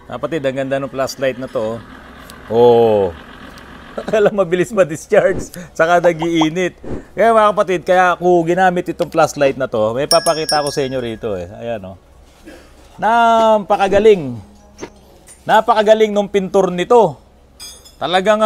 Kapatid, ang ganda ng flashlight na to. Oh. Alam, mabilis ma-discharge. Saka nag-iinit. Kaya mga kapatid, kaya ako ginamit itong flashlight na to, may papakita ko sa inyo rito eh. Ayan oh. Napakagaling. Napakagaling nung pintur nito. Talagang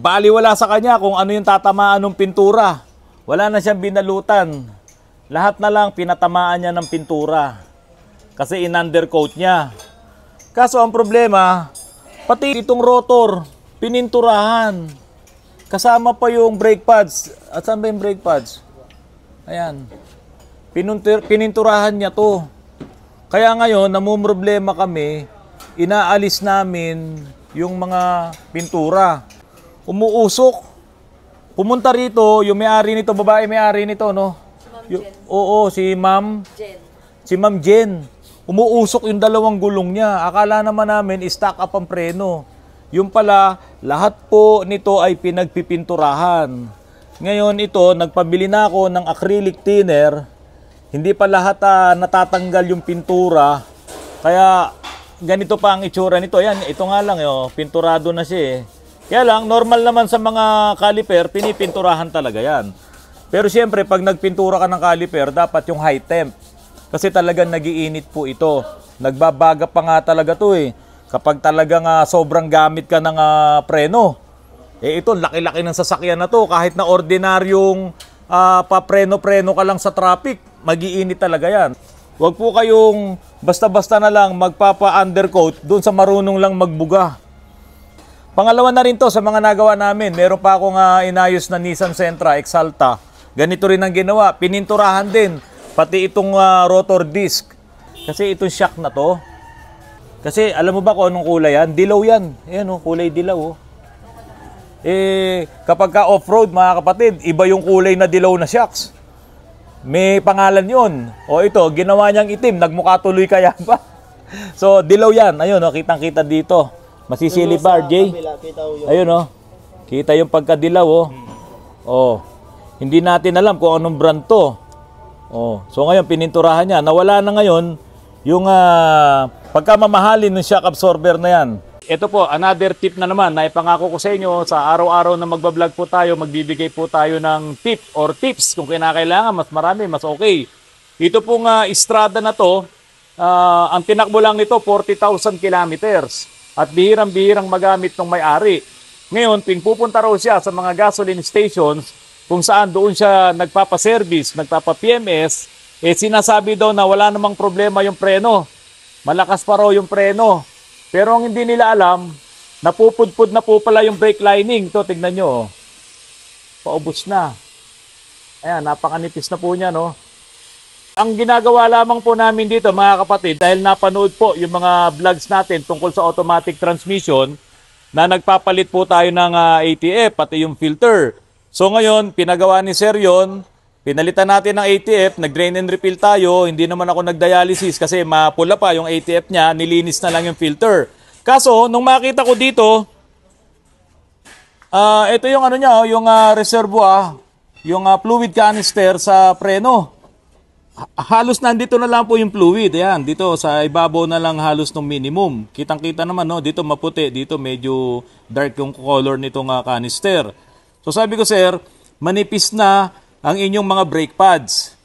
baliwala sa kanya kung ano yung tatamaan ng pintura. Wala na siyang binalutan. Lahat na lang pinatamaan niya ng pintura. Kasi in-undercoat niya. Kaso ang problema, pati itong rotor, pininturahan. Kasama pa yung brake pads. At saan ba yung brake pads? Ayan. Pininturahan niya to. Kaya ngayon, namumroblema kami, inaalis namin yung mga pintura. Umuusok. Pumunta rito, yung may-ari nito, babae may-ari nito, no? Si Ma'am Jen. Oo, si Ma'am Jen. Si Ma'am Jen. Umuusok yung dalawang gulong niya. Akala naman namin, stock up ang preno. Yung pala, lahat po nito ay pinagpipinturahan. Ngayon ito, nagpabili na ako ng acrylic thinner. Hindi pa lahat natatanggal yung pintura. Kaya ganito pa ang itsura nito. Yan, ito nga lang, pinturado na siya eh. Kaya lang, normal naman sa mga caliper, pinipinturahan talaga yan. Pero siyempre, pag nagpintura ka ng caliper, dapat yung high temp. Kasi talagang nagiinit po ito. Nagbabaga pa nga talaga to eh. Kapag talagang sobrang gamit ka ng preno. Eh ito, laki-laki ng sasakyan na to. Kahit na ordinaryong papreno-preno ka lang sa traffic, magiinit talaga yan. Huwag po kayong basta-basta na lang magpapa-undercoat dun sa marunong lang magbuga. Pangalawa na rin to sa mga nagawa namin. Meron pa akong inayos na Nissan Sentra, Exalta. Ganito rin ang ginawa. Pininturahan din. Pati itong rotor disc. Kasi itong shock na to. Kasi alam mo ba kung anong kulay yan? Dilaw yan. Ayan oh, kulay dilaw oh. Eh, kapag ka off-road mga kapatid, iba yung kulay na dilaw na shocks. May pangalan yun. O ito, ginawa niyang itim. Nagmukha tuloy kaya pa. So, dilaw yan. Ayun oh, kitang-kita dito. Masisilip ba, RJ? Ayun oh. Kita yung pagkadilaw oh. Oh. Hindi natin alam kung anong brand to. Oh, so ngayon pininturahan niya. Nawala na ngayon yung pagkamamahalin ng shock absorber na yan. Ito po, another tip na naman na ipangako ko sa inyo sa araw-araw na magbablog po tayo, magbibigay po tayo ng tip or tips kung kinakailangan, mas marami, mas okay. Ito pong Strada na to, ang tinakbo lang nito 40,000 kilometers at bihirang-bihirang magamit ng may-ari. Ngayon, pupunta raw siya sa mga gasoline stations kung saan doon siya nagpapaservice, nagpapa-PMS, eh sinasabi daw na wala namang problema yung preno. Malakas pa raw yung preno. Pero ang hindi nila alam, napupudpud na po pala yung brake lining. Ito, tignan nyo. Paubos na. Ayan, napakanipis na po niya, no? Ang ginagawa lamang po namin dito, mga kapatid, dahil napanood po yung mga vlogs natin tungkol sa automatic transmission, na nagpapalit po tayo ng ATF, pati yung filter. So ngayon, pinagawa ni Sir yun, pinalitan natin ng ATF, nag-drain and refill tayo, hindi naman ako nag-dialysis kasi mapula pa yung ATF niya, nilinis na lang yung filter. Kaso, nung makita ko dito, ito yung ano niya, yung reservoir, yung fluid canister sa preno. Halos nandito na lang po yung fluid, ayan, dito sa ibabaw na lang halos ng minimum. Kitang-kita naman, no? Dito maputi, dito medyo dark yung color nitong canister. So sabi ko, sir, manipis na ang inyong mga brake pads.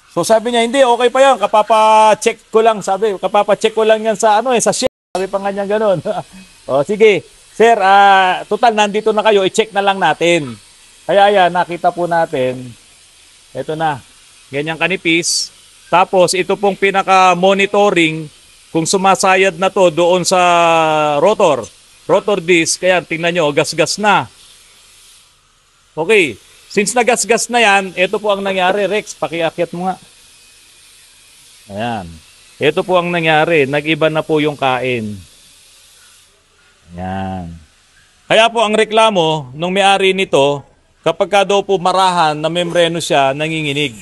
So sabi niya, hindi, okay pa yan. Kapapa-check ko lang, sabi. Kapapa-check ko lang yan sa sa ship. Sabi pa nga niya ganun. O sige, sir, total nandito na kayo, i-check na lang natin. Kaya yan, nakita po natin. Ito na, ganyang kanipis. Tapos ito pong pinaka-monitoring kung sumasayad na to doon sa rotor disc. Kaya tingnan nyo, gas-gas na. Okay, since nagasgas na yan, ito po ang nangyari. Rex, pakiakyat mo nga. Ayan. Ito po ang nangyari. Nag-iba na po yung kain. Ayan. Kaya po ang reklamo nung may-ari nito, kapag ka daw po marahan na membreno siya, nanginginig.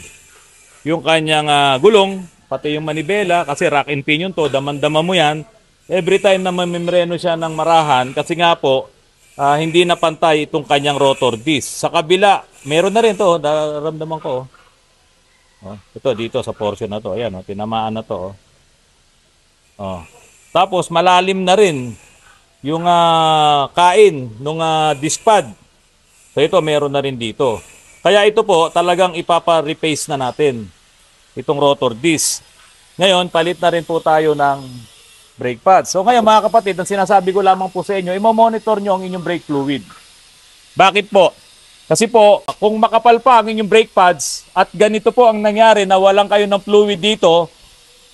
Yung kanyang gulong, pati yung manibela, kasi rack and pinion to, daman-dama mo yan. Every time na membreno siya ng marahan, kasi nga po, hindi na pantay itong kanyang rotor disc. Sa kabila, meron na rin to, nararamdaman ko. Ito dito sa portion na to, ayan, tinamaan na to. Tapos malalim na rin yung kain ng disc pad. So ito meron na rin dito. Kaya ito po talagang ipapa-replace na natin itong rotor disc. Ngayon, palit na rin po tayo ng brake pads. So ngayon mga kapatid, ang sinasabi ko lamang po sa inyo, i-monitor nyo ang inyong brake fluid. Bakit po? Kasi po, kung makapal pa ang inyong brake pads at ganito po ang nangyari na walang kayo ng fluid dito,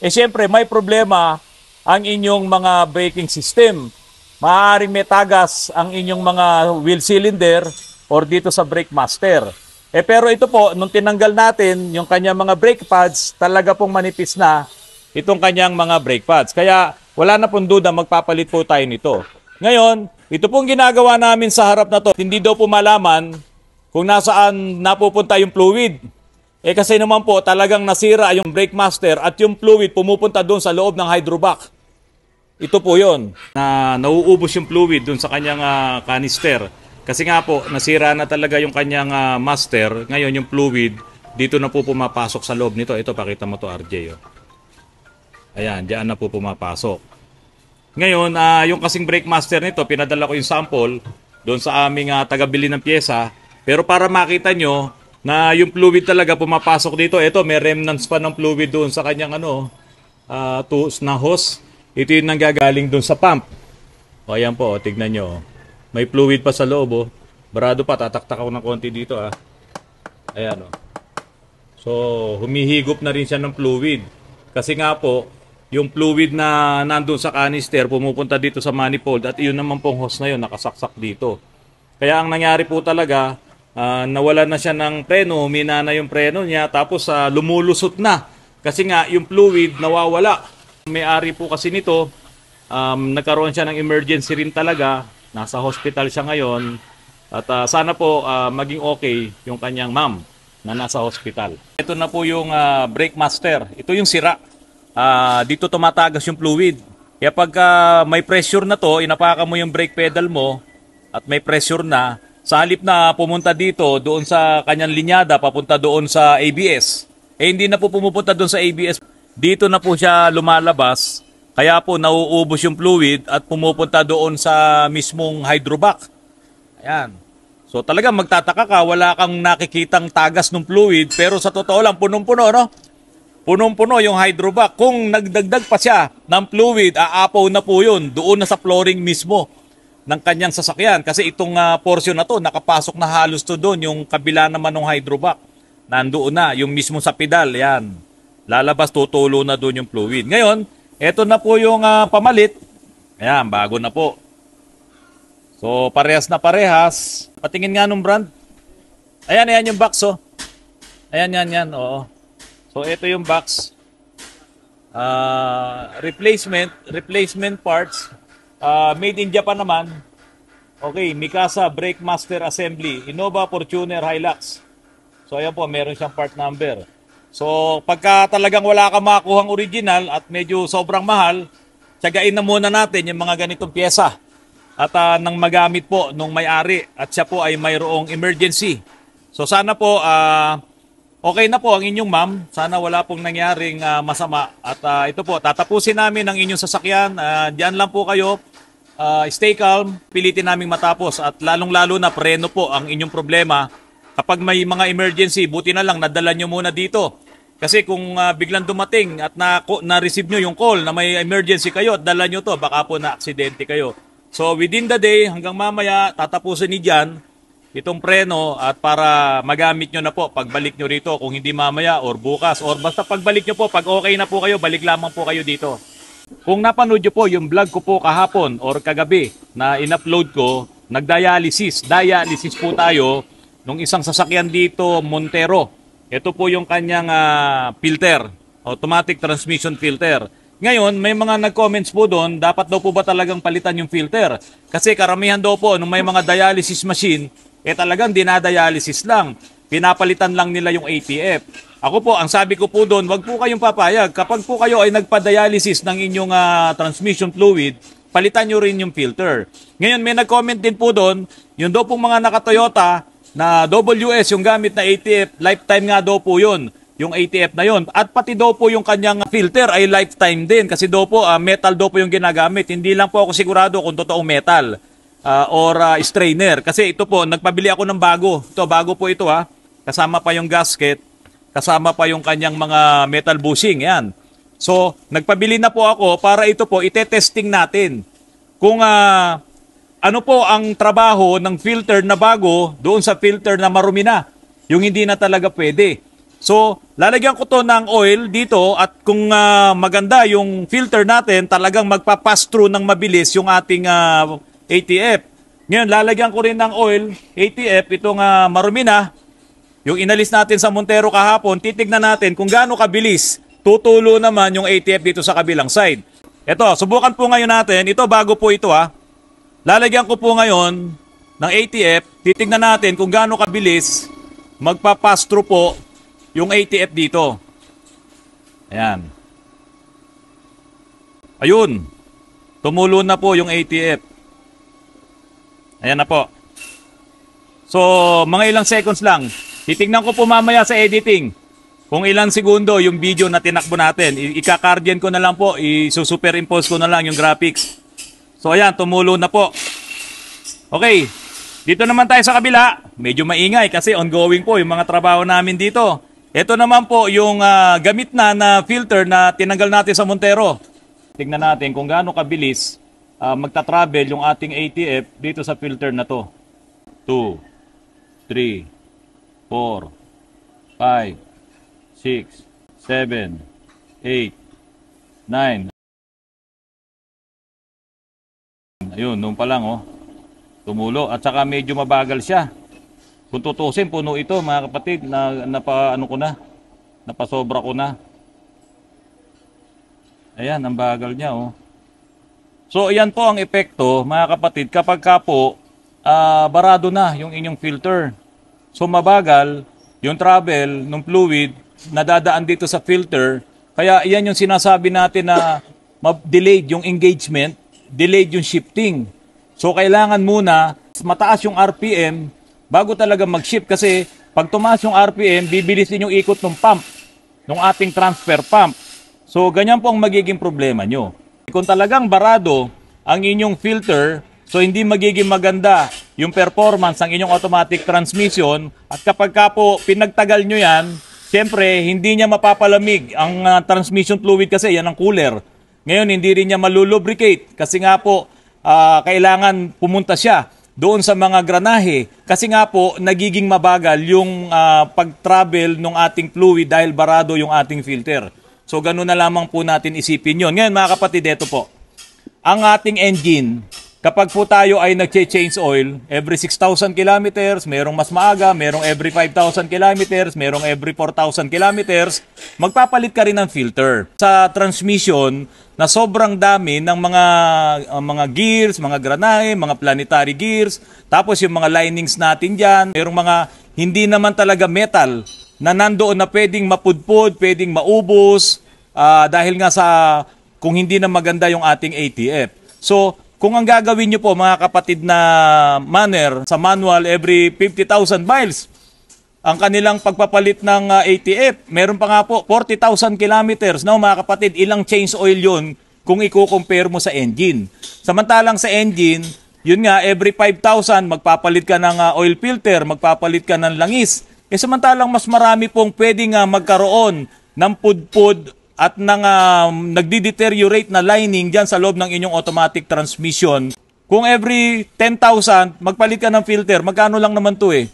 syempre may problema ang inyong mga braking system. Maaaring may tagas ang inyong mga wheel cylinder or dito sa brake master. Pero ito po, nung tinanggal natin yung kanyang mga brake pads, talaga pong manipis na itong kanyang mga brake pads. Kaya wala na pong duda, magpapalit po tayo nito. Ngayon, ito pong ginagawa namin sa harap na to, hindi daw po malaman kung nasaan napupunta yung fluid. Kasi naman po, talagang nasira yung brake master at yung fluid pumupunta doon sa loob ng hydrovac. Ito po yon na nauubos yung fluid doon sa kanyang canister. Kasi nga po, nasira na talaga yung kanyang master. Ngayon yung fluid, dito na po pumapasok sa loob nito. Ito, pakita mo to RJ. Oh. Ayan, diyan na po pumapasok. Ngayon, yung kasing brake master nito, pinadala ko yung sample doon sa aming tagabili ng pyesa. Pero para makita nyo na yung fluid talaga pumapasok dito, ito, may remnants pa ng fluid doon sa kanyang na hose. Ito yung nanggagaling doon sa pump. O, ayan po, tignan nyo. May fluid pa sa loob, oh. Barado pa, tataktak ako ng konti dito, Ayan, oh. So, humihigop na rin siya ng fluid. Kasi nga po, yung fluid na nandun sa canister, pumupunta dito sa manifold at yun naman pong hose na yun, nakasaksak dito. Kaya ang nangyari po talaga, nawala na siya ng preno, humina na yung preno niya, tapos lumulusot na. Kasi nga, yung fluid nawawala. May-ari po kasi nito, nagkaroon siya ng emergency rin talaga. Nasa hospital siya ngayon at sana po maging okay yung kanyang ma'am na nasa hospital. Ito na po yung brake master. Ito yung sira. Dito tumatagas yung fluid. Kaya pagka may pressure na to, inapakan mo yung brake pedal mo at may pressure na, sa halip na pumunta dito doon sa kanyang linyada, papunta doon sa ABS. Hindi na po pumupunta doon sa ABS. Dito na po siya lumalabas. Kaya po nauubos yung fluid at pumupunta doon sa mismong hydrovac. Ayan. So talagang magtataka ka, wala kang nakikitang tagas ng fluid, pero sa totoo lang, punong-puno, no? Punong-puno yung hydrovac. Kung nagdagdag pa siya ng fluid, aapaw na po yun doon na sa flooring mismo ng kanyang sasakyan. Kasi itong portion na to, nakapasok na halos to doon, yung kabila naman ng hydrovac. Nandoon na, yung mismo sa pedal, yan. Lalabas, tutulo na doon yung fluid. Ngayon, ito na po yung pamalit. Ayan, bago na po. So, parehas na parehas. Patingin nga nung brand. Ayan, ayan yung box, oh. Ayan, yan, oo. So, ito yung box. Replacement parts. Made in Japan naman. Okay, Mikasa Brake Master Assembly. Innova Fortuner Hilux. So, ayan po, meron siyang part number. So, pagka talagang wala ka makakuhang original at medyo sobrang mahal, tiyagain na muna natin yung mga ganitong pyesa. At nang magamit po nung may-ari at siya po ay mayroong emergency. So, sana po okay na po ang inyong ma'am. Sana wala pong nangyaring masama. At ito po, tatapusin namin ang inyong sasakyan. Diyan lang po kayo. Stay calm. Pilitin namin matapos. At lalong-lalo na preno po ang inyong problema. Kapag may mga emergency, buti na lang nadala nyo muna dito. Kasi kung biglang dumating at na-receive nyo yung call na may emergency kayo at dala nyo to, baka po na-aksidente kayo. So within the day, hanggang mamaya, tatapusin ni dyan itong preno at para magamit nyo na po pagbalik nyo rito. Kung hindi mamaya or bukas or basta pagbalik nyo po, pag okay na po kayo, balik lamang po kayo dito. Kung napanood nyo po yung vlog ko po kahapon or kagabi na in-upload ko, nag-dialysis po tayo nung isang sasakyan dito, Montero. Ito po yung kanyang filter, automatic transmission filter. Ngayon, may mga nag-comments po doon, dapat daw po ba talagang palitan yung filter? Kasi karamihan daw po, nung may mga dialysis machine, talagang dinadialysis lang. Pinapalitan lang nila yung ATF. Ako po, ang sabi ko po doon, wag po kayong papayag. Kapag po kayo ay nagpa-dialysis ng inyong transmission fluid, palitan nyo rin yung filter. Ngayon, may nag-comment din po doon, yung daw pong mga naka-Toyota, na WS yung gamit na ATF, lifetime nga daw po yun. yung ATF na yon. At pati daw po yung kanyang filter ay lifetime din kasi daw po metal daw po yung ginagamit. Hindi lang po ako sigurado kung totoong metal or strainer. Kasi ito po, nagpabili ako ng bago. Ito, bago po ito ha. Kasama pa yung gasket, kasama pa yung kanyang mga metal bushing. Yan. So, nagpabili na po ako para ito po, ite-testing natin. Kung ano po ang trabaho ng filter na bago doon sa filter na marumi na. Yung hindi na talaga pwede. So, lalagyan ko to ng oil dito at kung maganda yung filter natin, talagang magpa-pass through ng mabilis yung ating ATF. Ngayon, lalagyan ko rin ng oil, ATF, itong marumi na. Yung inalis natin sa Montero kahapon, titignan natin kung gaano kabilis tutulo naman yung ATF dito sa kabilang side. Ito, subukan po ngayon natin. Ito, bago po ito ha. Lalagyan ko po ngayon ng ATF, titignan natin kung gaano kabilis magpa-pass through po yung ATF dito. Ayan. Ayun. Tumulo na po yung ATF. Ayan na po. So, mga ilang seconds lang. Titignan ko po mamaya sa editing kung ilang segundo yung video na tinakbo natin. Ika-cardian ko na lang po. I-superimpose ko na lang yung graphics. So, ayan. Tumulo na po. Okay. Dito naman tayo sa kabila. Medyo maingay kasi ongoing po yung mga trabaho namin dito. Ito naman po yung gamit na filter na tinanggal natin sa Montero. Tingnan natin kung gaano kabilis magta-travel yung ating ATF dito sa filter na to. 2, 3, 4, 5, 6, 7, 8, 9. Ayun, noon pa lang oh. Tumulo at saka medyo mabagal siya. Kung tutusin, puno ito mga kapatid, napasobra ko na. Ayan, ang bagal niya oh. So, ayan po ang epekto mga kapatid kapag ka po barado na yung inyong filter. So, mabagal yung travel ng fluid nadadaan dito sa filter. Kaya ayan yung sinasabi natin na delayed yung engagement, delayed yung shifting. So, kailangan muna mataas yung RPM bago talaga mag-shift kasi pag tumaas yung RPM, bibilisin yung ikot ng pump, ng ating transfer pump. So, ganyan po ang magiging problema nyo. Kung talagang barado ang inyong filter, so hindi magiging maganda yung performance ng inyong automatic transmission at kapag ka po pinagtagal nyo yan, siyempre hindi niya mapapalamig ang transmission fluid kasi yan ang cooler. Ngayon, hindi rin niya malulubricate kasi nga po kailangan pumunta siya doon sa mga granahe kasi nga po nagiging mabagal yung pag-travel ng ating fluid dahil barado yung ating filter. So ganun na lamang po natin isipin yun. Ngayon mga kapatid, ito po. Ang ating engine, kapag po tayo ay nag-change oil, every 6,000 kilometers, merong mas maaga, merong every 5,000 kilometers, merong every 4,000 kilometers, magpapalit ka rin ng filter. Sa transmission, na sobrang dami ng mga gears, mga granahe, mga planetary gears, tapos yung mga linings natin dyan, merong mga hindi naman talaga metal na nandoon na pwedeng mapudpod, pwedeng maubos, dahil nga sa kung hindi na maganda yung ating ATF. So, kung ang gagawin nyo po mga kapatid na manner, sa manual every 50,000 miles, ang kanilang pagpapalit ng ATF, meron pa nga po 40,000 kilometers. No, mga kapatid, ilang change oil yun kung i-compare mo sa engine. Samantalang sa engine, yun nga, every 5,000, magpapalit ka ng oil filter, magpapalit ka ng langis. Samantalang mas marami pong pwedeng magkaroon ng pudpud at ng nagdi-deteriorate na lining dyan sa loob ng inyong automatic transmission. Kung every 10,000, magpalit ka ng filter, magkano lang naman to eh.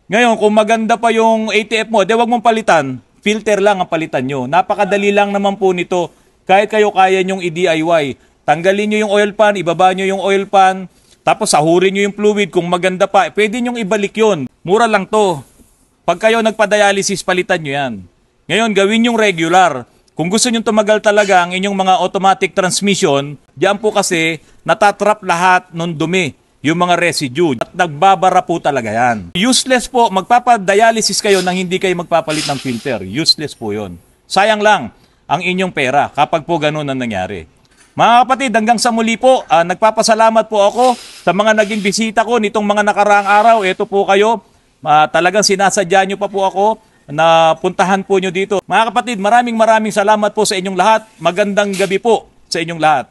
Ngayon, kung maganda pa yung ATF mo, wag mong palitan, filter lang ang palitan nyo. Napakadali lang naman po nito. Kahit kayo kaya nyong i-DIY. Tanggalin nyo yung oil pan, ibaba nyo yung oil pan, tapos sahurin nyo yung fluid. Kung maganda pa, pwede nyong ibalik yun. Mura lang to. Pag kayo nagpa-dialysis, palitan nyo yan. Ngayon, gawin yung regular. Kung gusto nyo tumagal talaga ang inyong mga automatic transmission, diyan po kasi natatrap lahat ng dumi, yung mga residue. At nagbabara po talaga yan. Useless po, magpapadialysis kayo nang hindi kayo magpapalit ng filter. Useless po yon. Sayang lang ang inyong pera kapag po ganun ang nangyari. Mga kapatid, hanggang sa muli po, nagpapasalamat po ako sa mga naging bisita ko nitong mga nakaraang araw. Ito po kayo, talagang sinasadya nyo pa po ako na puntahan po nyo dito. Mga kapatid, maraming salamat po sa inyong lahat. Magandang gabi po sa inyong lahat.